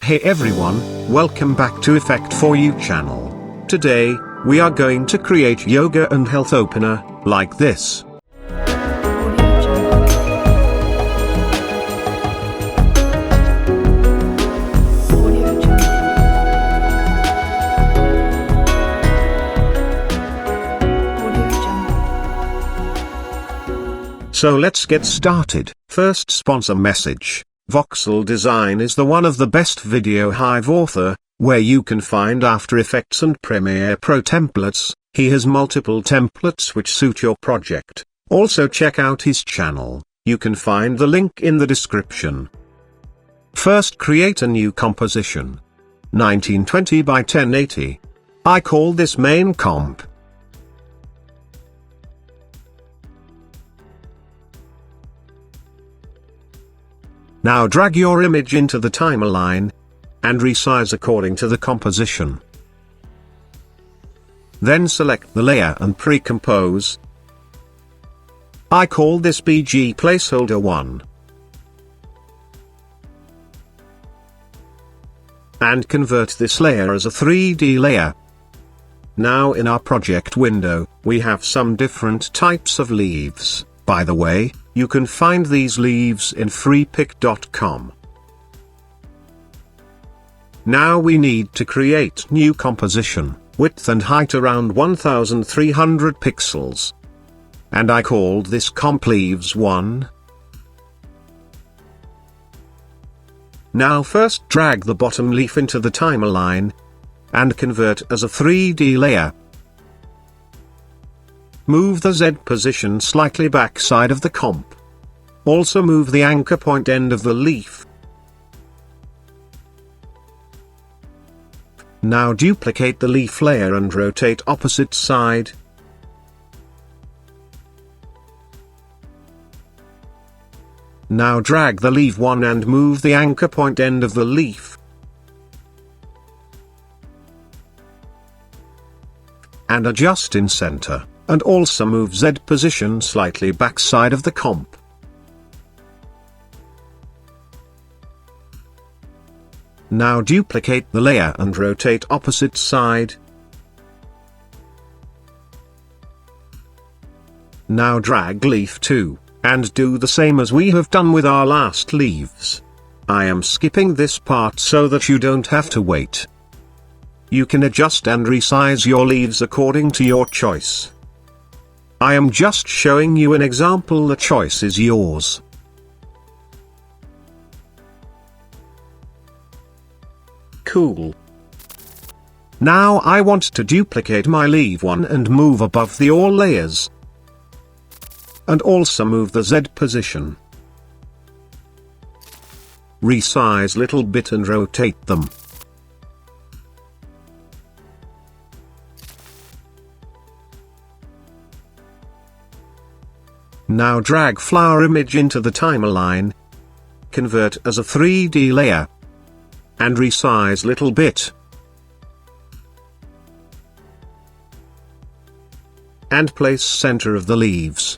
Hey everyone, welcome back to Effect For You channel. Today, we are going to create yoga and health opener, like this. So let's get started. First sponsor message. Voxel Design is the one of the best Video Hive author, where you can find After Effects and Premiere Pro templates. He has multiple templates which suit your project. Also check out his channel, you can find the link in the description. First create a new composition. 1920 by 1080. I call this main comp. Now drag your image into the timeline, and resize according to the composition. Then select the layer and pre-compose. I call this BG Placeholder 1. And convert this layer as a 3D layer. Now in our project window, we have some different types of leaves. By the way, you can find these leaves in freepik.com. Now we need to create new composition, width and height around 1300 pixels. And I called this comp leaves 1. Now first drag the bottom leaf into the timeline, and convert as a 3D layer. Move the Z position slightly backside of the comp. Also move the anchor point end of the leaf. Now duplicate the leaf layer and rotate opposite side. Now drag the leaf 1 and move the anchor point end of the leaf. And adjust in center. And also move Z position slightly backside of the comp. Now duplicate the layer and rotate opposite side. Now drag leaf 2, and do the same as we have done with our last leaves. I am skipping this part so that you don't have to wait. You can adjust and resize your leaves according to your choice. I am just showing you an example, the choice is yours. Cool. Now I want to duplicate my leaf 1 and move above the all layers. And also move the Z position. Resize little bit and rotate them. Now drag flower image into the timeline. Convert as a 3D layer. And resize little bit. And place center of the leaves.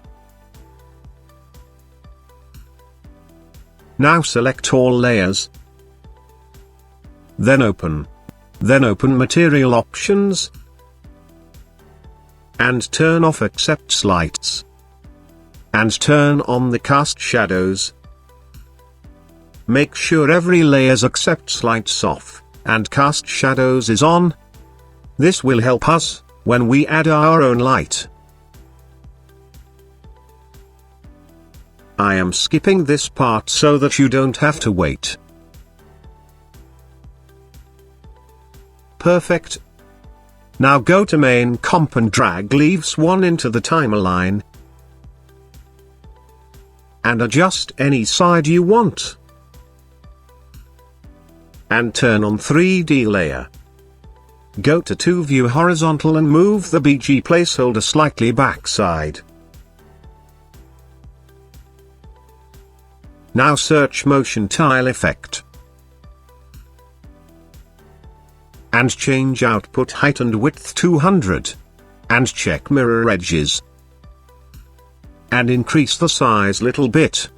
Now select all layers. Then open material options. And turn off accepts lights. And turn on the cast shadows. Make sure every layers accepts lights off, and cast shadows is on. This will help us, when we add our own light. I am skipping this part so that you don't have to wait. Perfect. Now go to main comp and drag leaves 1 into the timeline. And adjust any side you want. And turn on 3D layer. Go to 2 view horizontal and move the BG placeholder slightly backside. Now search motion tile effect. And change output height and width 200. And check mirror edges. And increase the size little bit.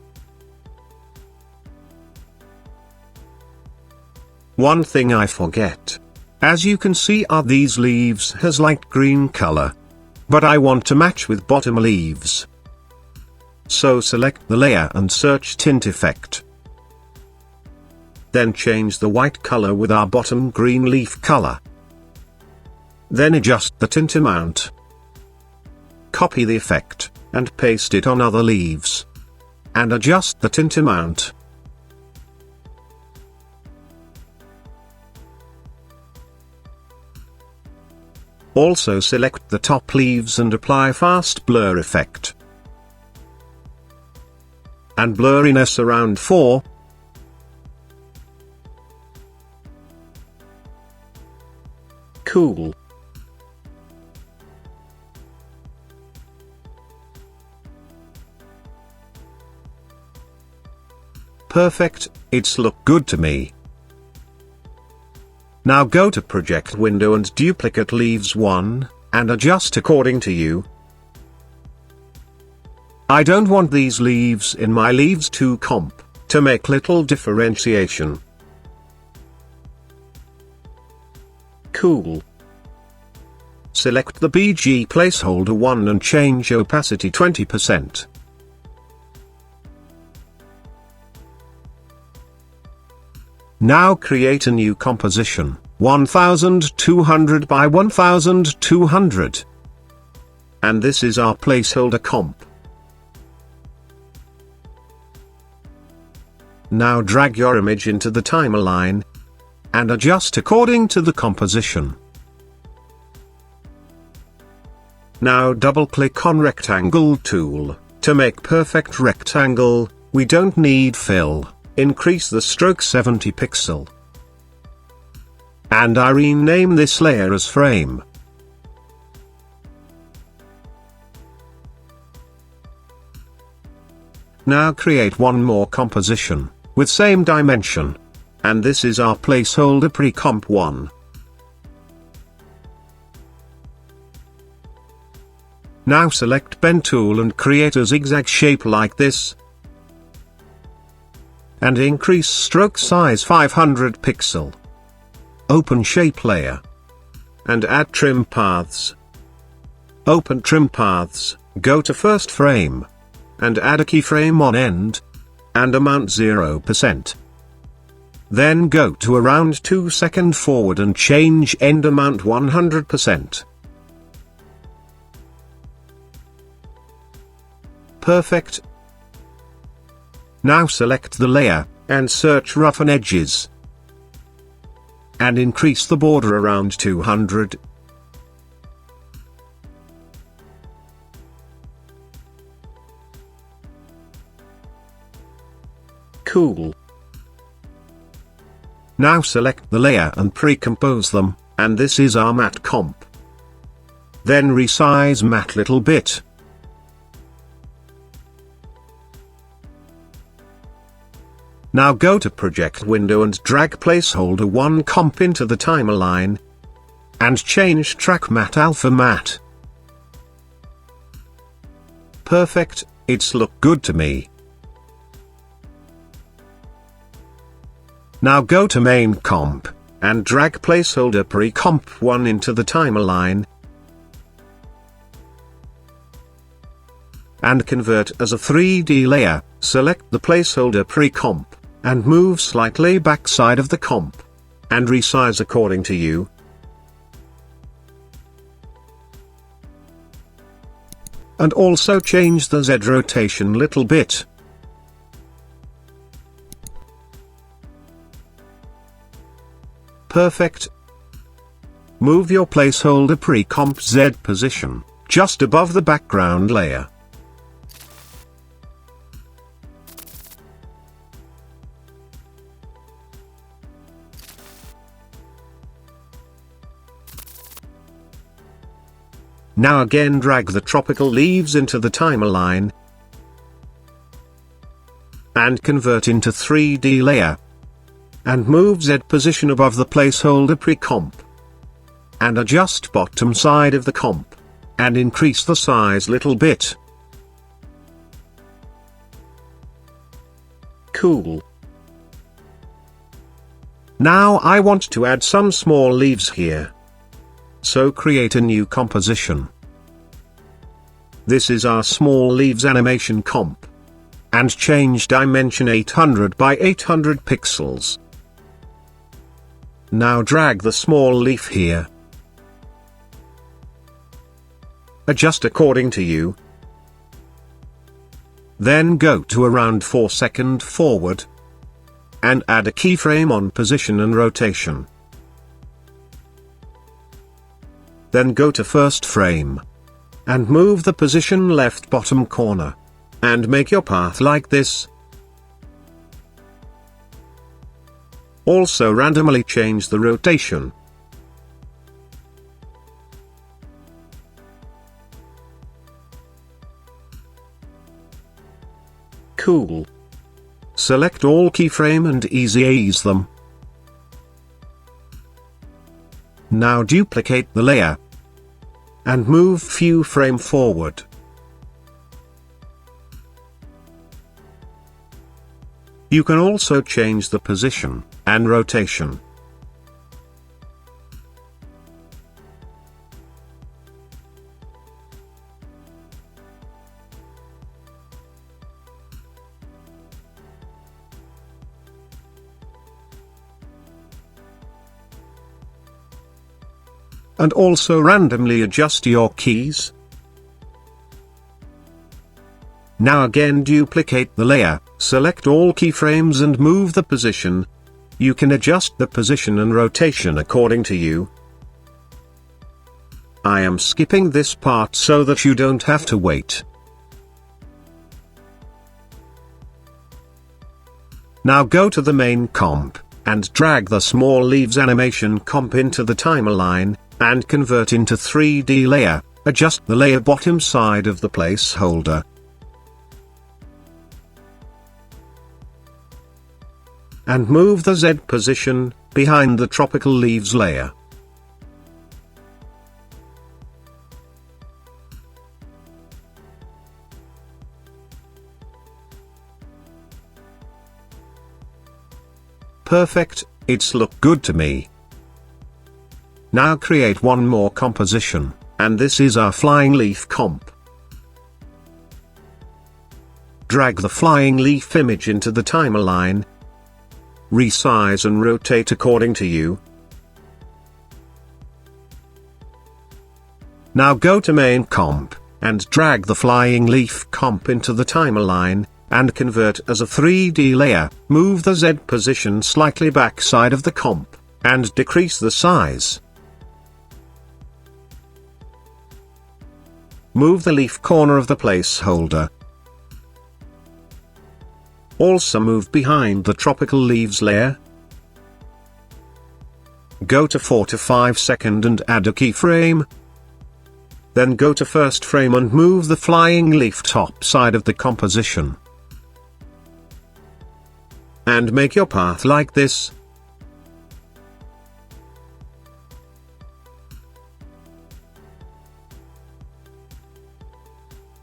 One thing I forget. As you can see these leaves has light green color. But I want to match with bottom leaves. So select the layer and search tint effect. Then change the white color with our bottom green leaf color. Then adjust the tint amount. Copy the effect, and paste it on other leaves. And adjust the tint amount. Also select the top leaves and apply fast blur effect. And blurriness around 4. Cool. Perfect, it's look good to me. Now go to project window and duplicate leaves 1, and adjust according to you. I don't want these leaves in my leaves 2 comp, to make little differentiation. Cool. Select the BG placeholder 1 and change opacity 20%. Now create a new composition, 1200 by 1200. And this is our placeholder comp. Now drag your image into the timeline, and adjust according to the composition. Now double-click on Rectangle tool, to make perfect rectangle, we don't need fill. Increase the stroke 70 pixel. And I rename this layer as frame. Now create one more composition, with same dimension. And this is our placeholder pre-comp 1. Now select pen tool and create a zigzag shape like this. And increase stroke size 500 pixel. Open shape layer. And add trim paths. Open trim paths, go to first frame. And add a keyframe on end. And amount 0%. Then go to around 2 seconds forward and change end amount 100%. Perfect. Now select the layer, and search roughen edges. And increase the border around 200. Cool. Now select the layer and pre-compose them, and this is our matte comp. Then resize matte little bit. Now go to project window and drag placeholder 1 comp into the timeline. And change track matte alpha matte. Perfect, it's look good to me. Now go to main comp, and drag placeholder pre-comp 1 into the timeline. And convert as a 3D layer, select the placeholder pre-comp, and move slightly backside of the comp. And resize according to you. And also change the Z rotation little bit. Perfect. Move your placeholder pre-comp Z position, just above the background layer. Now again drag the tropical leaves into the timeline. And convert into 3D layer. And move Z position above the placeholder pre-comp. And adjust bottom side of the comp. And increase the size little bit. Cool. Now I want to add some small leaves here. So create a new composition. This is our small leaves animation comp. And change dimension 800 by 800 pixels. Now drag the small leaf here. Adjust according to you. Then go to around 4 seconds forward. And add a keyframe on position and rotation. Then go to first frame. And move the position left bottom corner. And make your path like this. Also randomly change the rotation. Cool. Select all keyframe and ease them. Now duplicate the layer. And move few frame forward. You can also change the position and rotation. And also randomly adjust your keys. Now again duplicate the layer, select all keyframes and move the position. You can adjust the position and rotation according to you. I am skipping this part so that you don't have to wait. Now go to the main comp, and drag the small leaves animation comp into the timeline, and convert into 3D layer, adjust the layer bottom side of the placeholder. And move the Z position, behind the tropical leaves layer. Perfect, it's look good to me. Now create one more composition, and this is our flying leaf comp. Drag the flying leaf image into the timeline. Resize and rotate according to you. Now go to main comp, and drag the flying leaf comp into the timeline, and convert as a 3D layer. Move the Z position slightly back side of the comp, and decrease the size. Move the leaf corner of the placeholder. Also move behind the tropical leaves layer. Go to 4 to 5 seconds and add a keyframe. Then go to first frame and move the flying leaf top side of the composition. And make your path like this.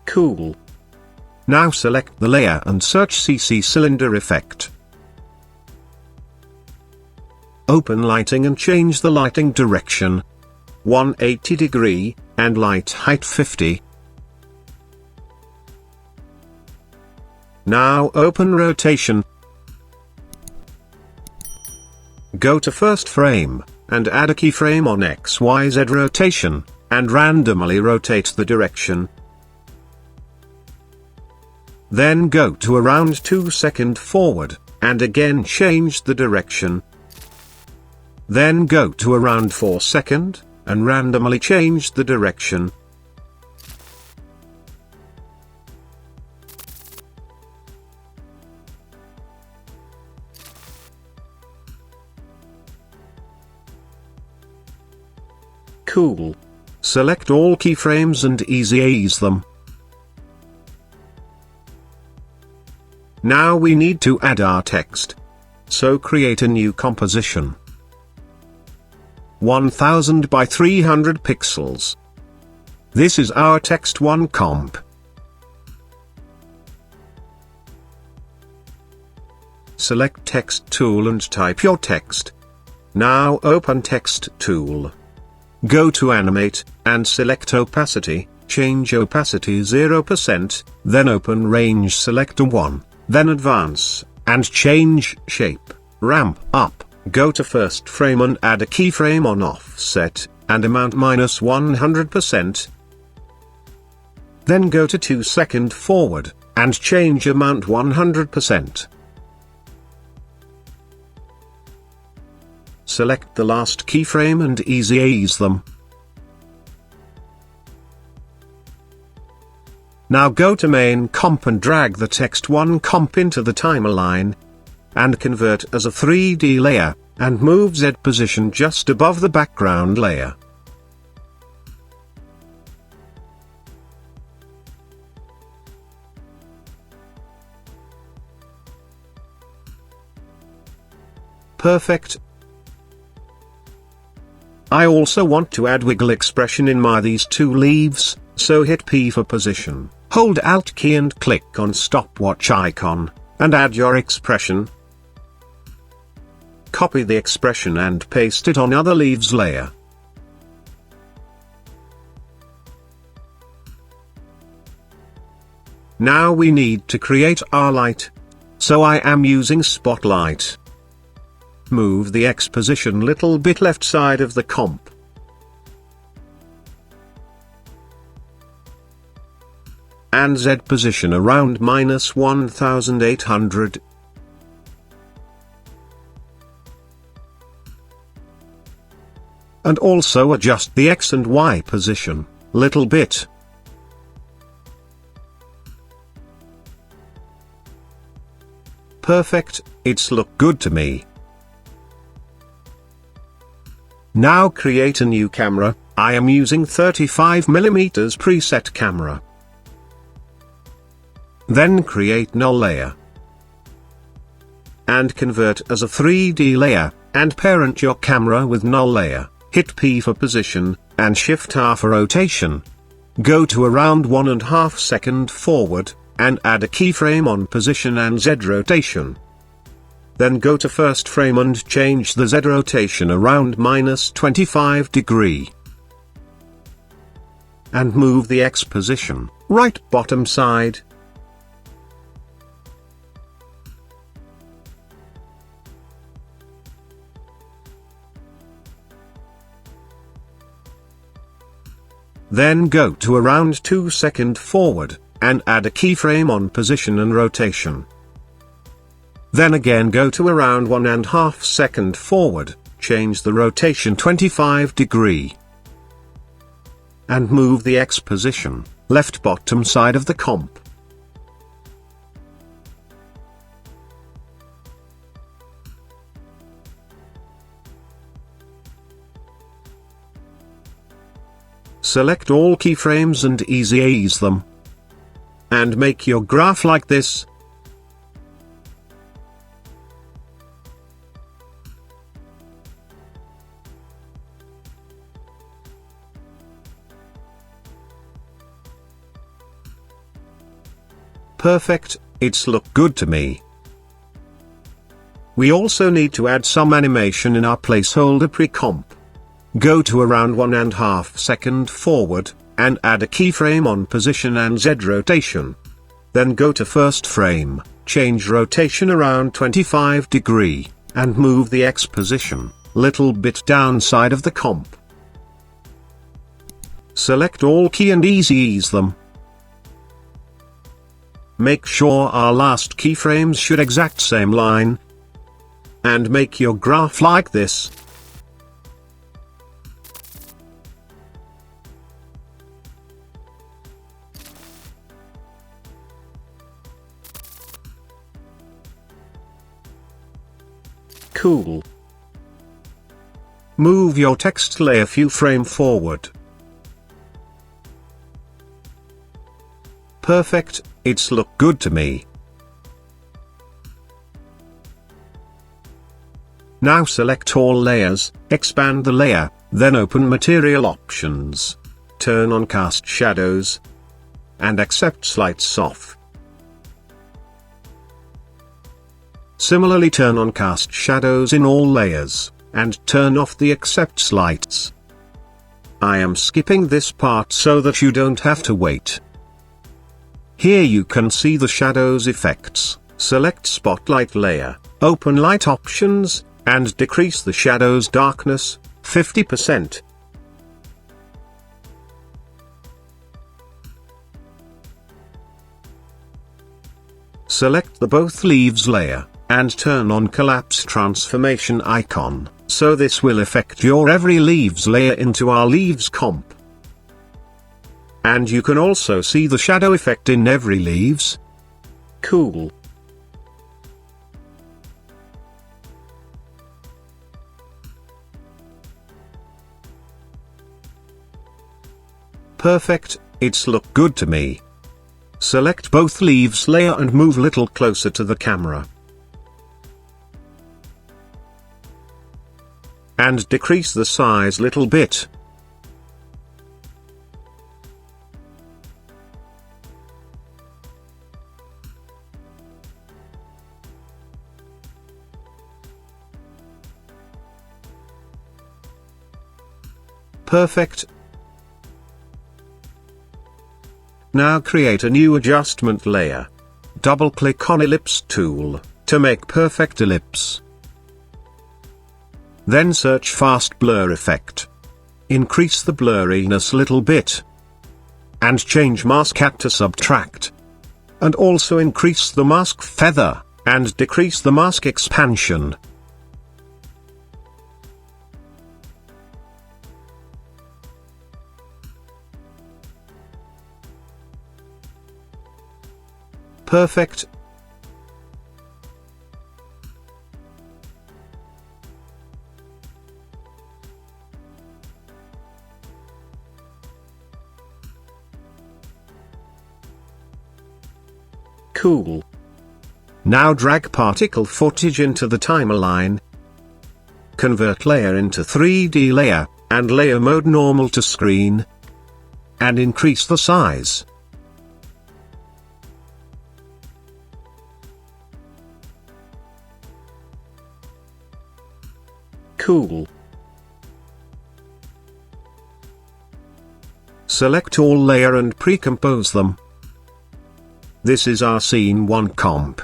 Cool. Now select the layer and search CC cylinder effect. Open lighting and change the lighting direction 180 degree, and light height 50. Now open rotation. Go to first frame, and add a keyframe on XYZ rotation, and randomly rotate the direction. Then go to around 2 seconds forward, and again change the direction. Then go to around 4 seconds, and randomly change the direction. Cool. Select all keyframes and ease them. Now we need to add our text. So create a new composition. 1000 by 300 pixels. This is our text 1 comp. Select text tool and type your text. Now open Text tool. Go to Animate, and select Opacity, change Opacity 0%, then open Range Selector 1, then Advance, and change Shape, Ramp Up, go to first frame and add a keyframe on Offset, and Amount -100%. Then go to 2 second forward, and change Amount 100%. Select the last keyframe and easy ease them. Now go to Main Comp and drag the Text 1 comp into the timeline, and convert as a 3D layer, and move Z position just above the background layer. Perfect. I also want to add wiggle expression in these two leaves, so hit P for position, hold Alt key and click on stopwatch icon, and add your expression. Copy the expression and paste it on other leaves layer. Now we need to create our light. So I am using Spotlight. Move the X position little bit left side of the comp. And Z position around -1800. And also adjust the X and Y position, little bit. Perfect, it's look good to me. Now create a new camera. I am using 35mm preset camera. Then create null layer. And convert as a 3D layer, and parent your camera with null layer, hit P for position, and Shift R for rotation. Go to around 1.5 second forward, and add a keyframe on position and Z rotation. Then go to first frame and change the Z rotation around -25 degree. And move the X position, right bottom side. Then go to around 2 second forward, and add a keyframe on position and rotation. Then again go to around 1.5 second forward, change the rotation 25 degree. And move the X position, left bottom side of the comp. Select all keyframes and easy ease them. And make your graph like this. Perfect, it's look good to me. We also need to add some animation in our placeholder pre-comp. Go to around 1.5 second forward, and add a keyframe on position and Z rotation. Then go to first frame, change rotation around 25 degree, and move the X position, little bit downside of the comp. Select all key and easy ease them. Make sure our last keyframes should exact same line. And make your graph like this. Cool. Move your text layer few frame forward. Perfect, it's look good to me. Now select all layers, expand the layer, then open Material Options. Turn on Cast Shadows. And accept Slides Off. Similarly turn on Cast Shadows in all layers, and turn off the accepts lights. I am skipping this part so that you don't have to wait. Here you can see the shadows effects. Select Spotlight Layer, open Light Options, and decrease the shadow's darkness, 50%. Select the Both Leaves layer, and turn on Collapse Transformation icon, so this will affect your every leaves layer into our leaves comp. And you can also see the shadow effect in every leaves. Cool. Perfect, it's look good to me. Select Both Leaves layer and move little closer to the camera. And decrease the size little bit. Perfect. Now create a new adjustment layer. Double-click on Ellipse tool, to make perfect ellipse. Then search Fast Blur Effect. Increase the blurriness little bit. And change Mask Add to Subtract. And also increase the mask feather, and decrease the mask expansion. Perfect. Cool. Now drag particle footage into the timeline. Convert layer into 3D layer, and layer mode normal to screen. And increase the size. Cool. Select all layer and pre-compose them. This is our Scene 1 comp.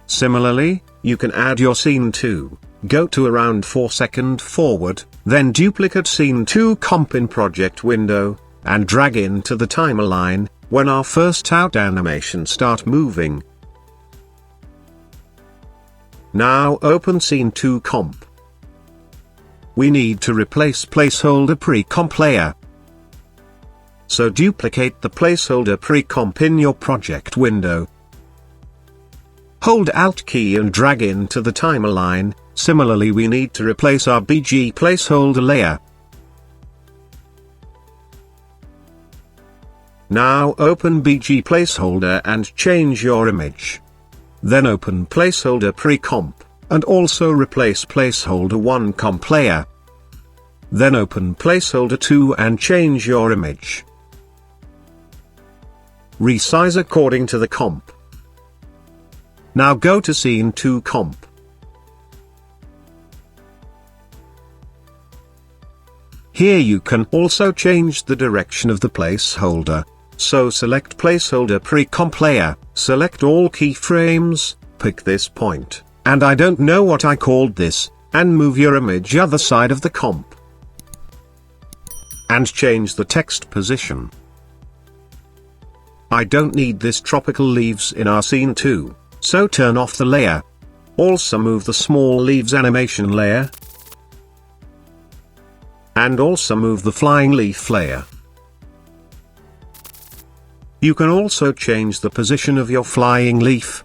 Similarly, you can add your Scene 2, go to around 4 seconds forward, then duplicate Scene 2 comp in project window, and drag into the timeline, when our first out animation start moving. Now open Scene 2 comp. We need to replace Placeholder Pre-comp layer. So duplicate the Placeholder Pre-comp in your project window. Hold Alt key and drag into the timeline. Similarly, we need to replace our BG Placeholder layer. Now open BG Placeholder and change your image. Then open Placeholder Pre-comp, and also replace Placeholder 1 comp layer. Then open Placeholder 2 and change your image. Resize according to the comp. Now go to Scene 2 comp. Here you can also change the direction of the placeholder. So select Placeholder Pre-comp layer, select all keyframes, pick this point, and I don't know what I called this, and move your image other side of the comp. And change the text position. I don't need this tropical leaves in our Scene 2, so turn off the layer. Also move the small leaves animation layer. And also move the flying leaf layer. You can also change the position of your flying leaf.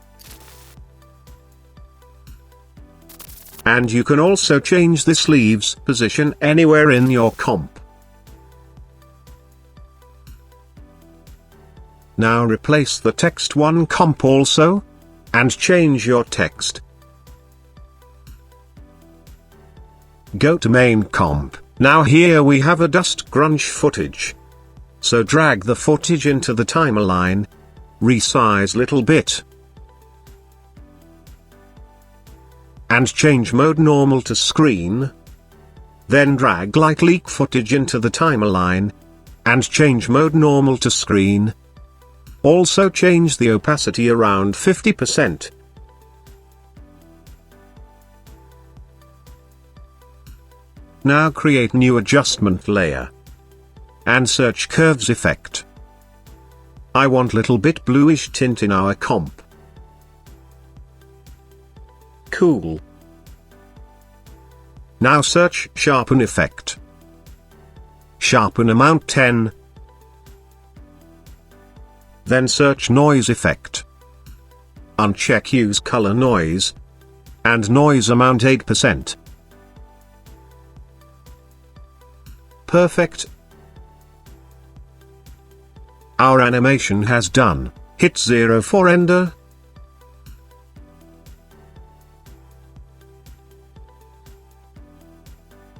And you can also change this leaves position anywhere in your comp. Now replace the text 1 comp also, and change your text. Go to main comp. Now here we have a dust grunge footage. So drag the footage into the timeline. Resize little bit. and change mode normal to screen. Then drag light leak footage into the timeline, and change mode normal to screen. Also change the opacity around 50%. Now create new adjustment layer. And search curves effect. I want little bit bluish tint in our comp. Cool. Now search sharpen effect. Sharpen amount 10. Then search noise effect. Uncheck use color noise. And noise amount 8%. Perfect. Our animation has done. Hit 0 for render.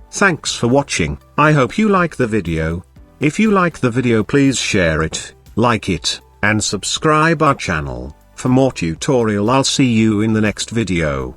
Thanks for watching. I hope you like the video. If you like the video, please share it, like it, and subscribe our channel. For more tutorial, I'll see you in the next video.